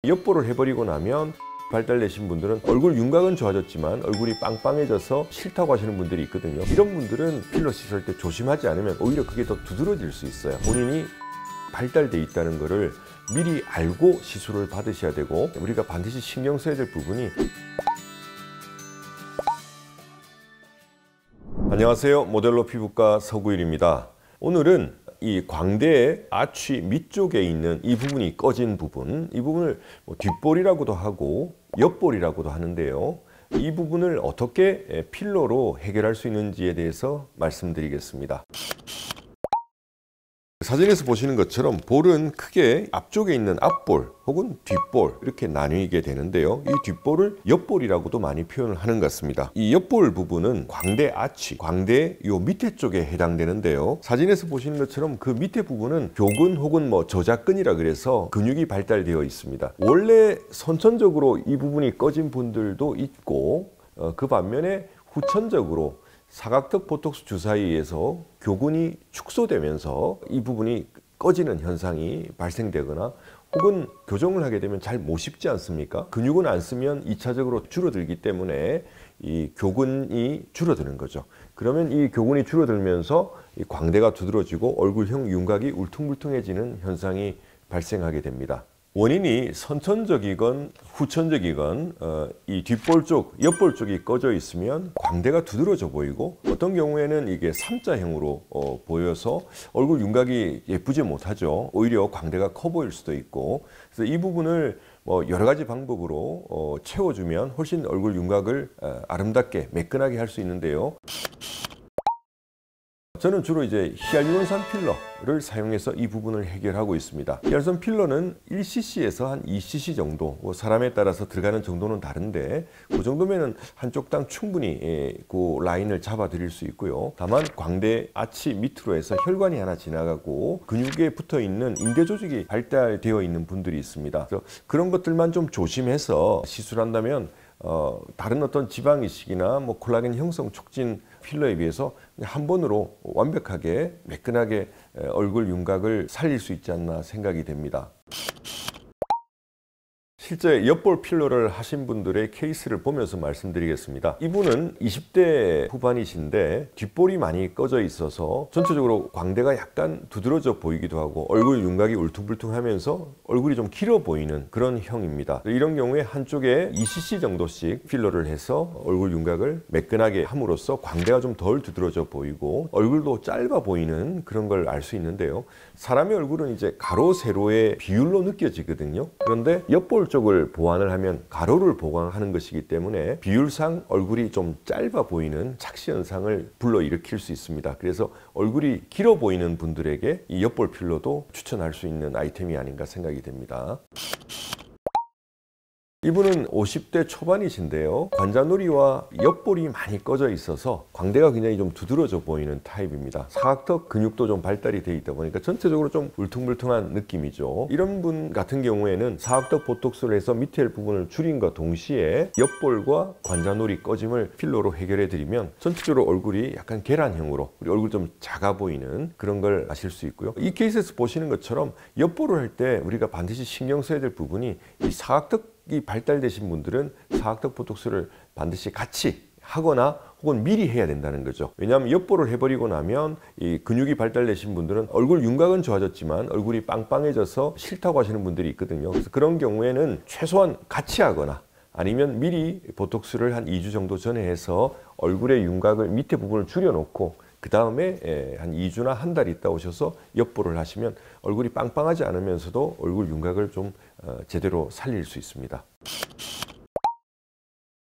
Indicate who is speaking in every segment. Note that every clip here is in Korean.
Speaker 1: 옆볼을 해버리고 나면 발달되신 분들은 얼굴 윤곽은 좋아졌지만 얼굴이 빵빵해져서 싫다고 하시는 분들이 있거든요. 이런 분들은 필러 시술할 때 조심하지 않으면 오히려 그게 더 두드러질 수 있어요. 본인이 발달돼 있다는 것을 미리 알고 시술을 받으셔야 되고, 우리가 반드시 신경 써야 될 부분이, 안녕하세요, 모델로 피부과 서구일입니다. 오늘은 이 광대의 아치 밑쪽에 있는 이 부분이 꺼진 부분, 이 부분을 뒷볼이라고도 하고 옆볼이라고도 하는데요, 이 부분을 어떻게 필러로 해결할 수 있는지에 대해서 말씀드리겠습니다. 사진에서 보시는 것처럼 볼은 크게 앞쪽에 있는 앞볼 혹은 뒷볼 이렇게 나뉘게 되는데요, 이 뒷볼을 옆볼이라고도 많이 표현을 하는 것 같습니다. 이 옆볼 부분은 광대 아치, 광대 요 밑에 쪽에 해당되는데요, 사진에서 보시는 것처럼 그 밑에 부분은 교근 혹은 저작근이라 그래서 근육이 발달되어 있습니다. 원래 선천적으로 이 부분이 꺼진 분들도 있고, 그 반면에 후천적으로 사각턱 보톡스 주사에 의해서 교근이 축소되면서 이 부분이 꺼지는 현상이 발생되거나 혹은 교정을 하게 되면 잘 못 씹지 않습니까? 근육은 안 쓰면 2차적으로 줄어들기 때문에 이 교근이 줄어드는 거죠. 그러면 이 교근이 줄어들면서 이 광대가 두드러지고 얼굴형 윤곽이 울퉁불퉁해지는 현상이 발생하게 됩니다. 원인이 선천적이건 후천적이건 이 뒷볼 쪽, 옆볼 쪽이 꺼져 있으면 광대가 두드러져 보이고, 어떤 경우에는 이게 3자형으로 보여서 얼굴 윤곽이 예쁘지 못하죠. 오히려 광대가 커 보일 수도 있고, 그래서 이 부분을 여러 가지 방법으로 채워주면 훨씬 얼굴 윤곽을 아름답게 매끈하게 할 수 있는데요, 저는 주로 이제 히알루론산 필러를 사용해서 이 부분을 해결하고 있습니다. 히알루론산 필러는 1cc에서 한 2cc 정도, 사람에 따라서 들어가는 정도는 다른데 그 정도면은 한쪽 당 충분히 그 라인을 잡아 드릴 수 있고요. 다만 광대 아치 밑으로 해서 혈관이 하나 지나가고 근육에 붙어 있는 인대 조직이 발달되어 있는 분들이 있습니다. 그래서 그런 것들만 좀 조심해서 시술한다면 다른 어떤 지방 이식이나 콜라겐 형성 촉진 필러에 비해서 한 번으로 완벽하게 매끈하게 얼굴 윤곽을 살릴 수 있지 않나 생각이 됩니다. 실제 옆볼 필러를 하신 분들의 케이스를 보면서 말씀드리겠습니다. 이분은 20대 후반이신데 뒷볼이 많이 꺼져 있어서 전체적으로 광대가 약간 두드러져 보이기도 하고 얼굴 윤곽이 울퉁불퉁하면서 얼굴이 좀 길어 보이는 그런 형입니다. 이런 경우에 한쪽에 2cc 정도씩 필러를 해서 얼굴 윤곽을 매끈하게 함으로써 광대가 좀 덜 두드러져 보이고 얼굴도 짧아 보이는 그런 걸 알 수 있는데요, 사람의 얼굴은 이제 가로 세로의 비율로 느껴지거든요. 그런데 옆볼 쪽을 보완을 하면 가로를 보완하는 것이기 때문에 비율상 얼굴이 좀 짧아 보이는 착시 현상을 불러일으킬 수 있습니다. 그래서 얼굴이 길어 보이는 분들에게 이 옆볼 필러도 추천할 수 있는 아이템이 아닌가 생각이 됩니다. 이분은 50대 초반이신데요, 관자놀이와 옆볼이 많이 꺼져 있어서 광대가 굉장히 좀 두드러져 보이는 타입입니다. 사각턱 근육도 좀 발달이 되어 있다 보니까 전체적으로 좀 울퉁불퉁한 느낌이죠. 이런 분 같은 경우에는 사각턱 보톡스를 해서 밑에 부분을 줄인과 동시에 옆볼과 관자놀이 꺼짐을 필러로 해결해 드리면 전체적으로 얼굴이 약간 계란형으로, 우리 얼굴 좀 작아 보이는 그런 걸 아실 수 있고요. 이 케이스에서 보시는 것처럼 옆볼을 할 때 우리가 반드시 신경 써야 될 부분이, 이 사각턱이 발달되신 분들은 사각턱 보톡스를 반드시 같이 하거나 혹은 미리 해야 된다는 거죠. 왜냐하면 옆볼을 해버리고 나면 이 근육이 발달되신 분들은 얼굴 윤곽은 좋아졌지만 얼굴이 빵빵해져서 싫다고 하시는 분들이 있거든요. 그래서 그런 경우에는 최소한 같이 하거나 아니면 미리 보톡스를 한 2주 정도 전에 해서 얼굴의 윤곽을 밑에 부분을 줄여놓고 그 다음에 한 2주나 한 달 있다 오셔서 옆볼을 하시면 얼굴이 빵빵하지 않으면서도 얼굴 윤곽을 좀 제대로 살릴 수 있습니다.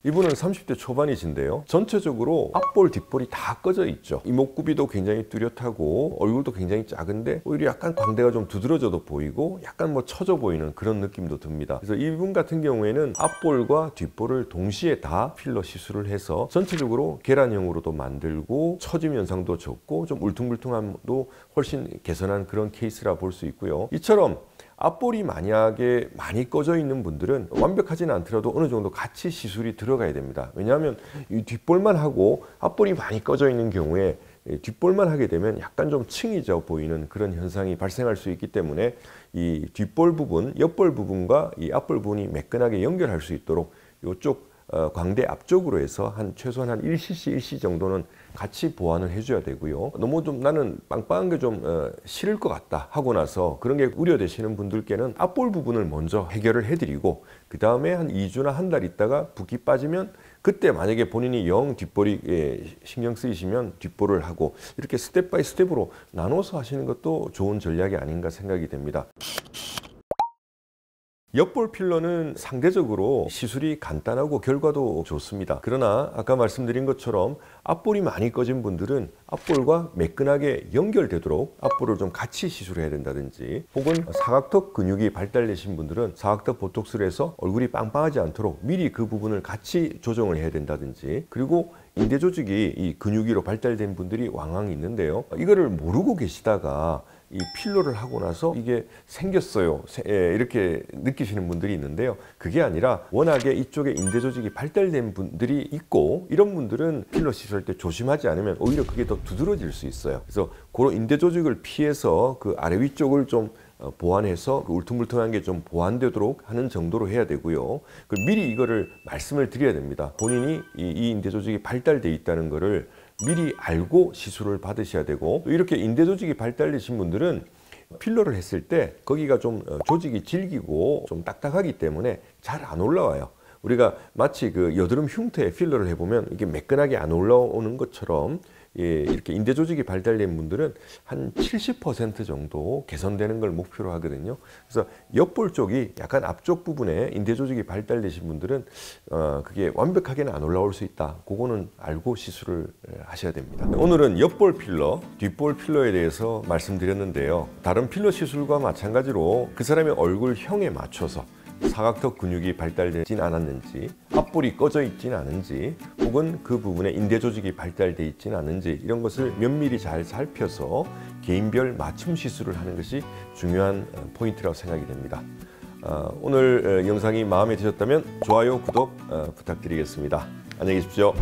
Speaker 1: 이분은 30대 초반이신데요, 전체적으로 앞볼, 뒷볼이 다 꺼져 있죠. 이목구비도 굉장히 뚜렷하고 얼굴도 굉장히 작은데 오히려 약간 광대가 좀 두드러져도 보이고 약간 처져 보이는 그런 느낌도 듭니다. 그래서 이분 같은 경우에는 앞볼과 뒷볼을 동시에 다 필러 시술을 해서 전체적으로 계란형으로도 만들고 처짐 현상도 적고 좀 울퉁불퉁함도 훨씬 개선한 그런 케이스라 볼 수 있고요. 이처럼 앞볼이 만약에 많이 꺼져 있는 분들은 완벽하지는 않더라도 어느 정도 같이 시술이 들어가야 됩니다. 왜냐하면 이 뒷볼만 하고 앞볼이 많이 꺼져 있는 경우에 뒷볼만 하게 되면 약간 좀 층이져 보이는 그런 현상이 발생할 수 있기 때문에 이 뒷볼 부분, 옆볼 부분과 이 앞볼 부분이 매끈하게 연결할 수 있도록 이쪽 광대 앞쪽으로 해서 최소한 한 1cc, 1cc 정도는 같이 보완을 해줘야 되고요. 너무 좀 나는 빵빵한 게 좀 싫을 것 같다 하고 나서 그런 게 우려되시는 분들께는 앞볼 부분을 먼저 해결을 해드리고 그 다음에 한 2주나 한 달 있다가 붓기 빠지면 그때 만약에 본인이 영 뒷볼이 신경 쓰이시면 뒷볼을 하고 이렇게 스텝 바이 스텝으로 나눠서 하시는 것도 좋은 전략이 아닌가 생각이 됩니다. 옆볼 필러는 상대적으로 시술이 간단하고 결과도 좋습니다. 그러나 아까 말씀드린 것처럼 앞볼이 많이 꺼진 분들은 앞볼과 매끈하게 연결되도록 앞볼을 좀 같이 시술해야 된다든지, 혹은 사각턱 근육이 발달되신 분들은 사각턱 보톡스를 해서 얼굴이 빵빵하지 않도록 미리 그 부분을 같이 조정을 해야 된다든지, 그리고 인대 조직이 이 근육 위로 발달된 분들이 왕왕 있는데요. 이거를 모르고 계시다가 이 필러를 하고 나서 이게 생겼어요 이렇게 느끼시는 분들이 있는데요. 그게 아니라 워낙에 이쪽에 인대 조직이 발달된 분들이 있고, 이런 분들은 필러 시술할 때 조심하지 않으면 오히려 그게 더 두드러질 수 있어요. 그래서 그런 인대 조직을 피해서 그 아래 위쪽을 좀 보완해서 그 울퉁불퉁한 게 좀 보완되도록 하는 정도로 해야 되고요. 미리 이거를 말씀을 드려야 됩니다. 본인이 이 인대 조직이 발달돼 있다는 거를 미리 알고 시술을 받으셔야 되고, 이렇게 인대 조직이 발달되신 분들은 필러를 했을 때 거기가 좀 조직이 질기고 좀 딱딱하기 때문에 잘 안 올라와요. 우리가 마치 그 여드름 흉터에 필러를 해보면 이게 매끈하게 안 올라오는 것처럼, 이렇게 인대 조직이 발달된 분들은 한 70% 정도 개선되는 걸 목표로 하거든요. 그래서 옆볼 쪽이 약간 앞쪽 부분에 인대 조직이 발달되신 분들은 그게 완벽하게는 안 올라올 수 있다. 그거는 알고 시술을 하셔야 됩니다. 오늘은 옆볼 필러, 뒷볼 필러에 대해서 말씀드렸는데요. 다른 필러 시술과 마찬가지로 그 사람의 얼굴형에 맞춰서 사각턱 근육이 발달되진 않았는지, 앞볼이 꺼져 있진 않은지, 혹은 그 부분에 인대 조직이 발달돼 있진 않은지, 이런 것을 면밀히 잘 살펴서 개인별 맞춤 시술을 하는 것이 중요한 포인트라고 생각이 됩니다. 오늘 영상이 마음에 드셨다면 좋아요, 구독 부탁드리겠습니다. 안녕히 계십시오.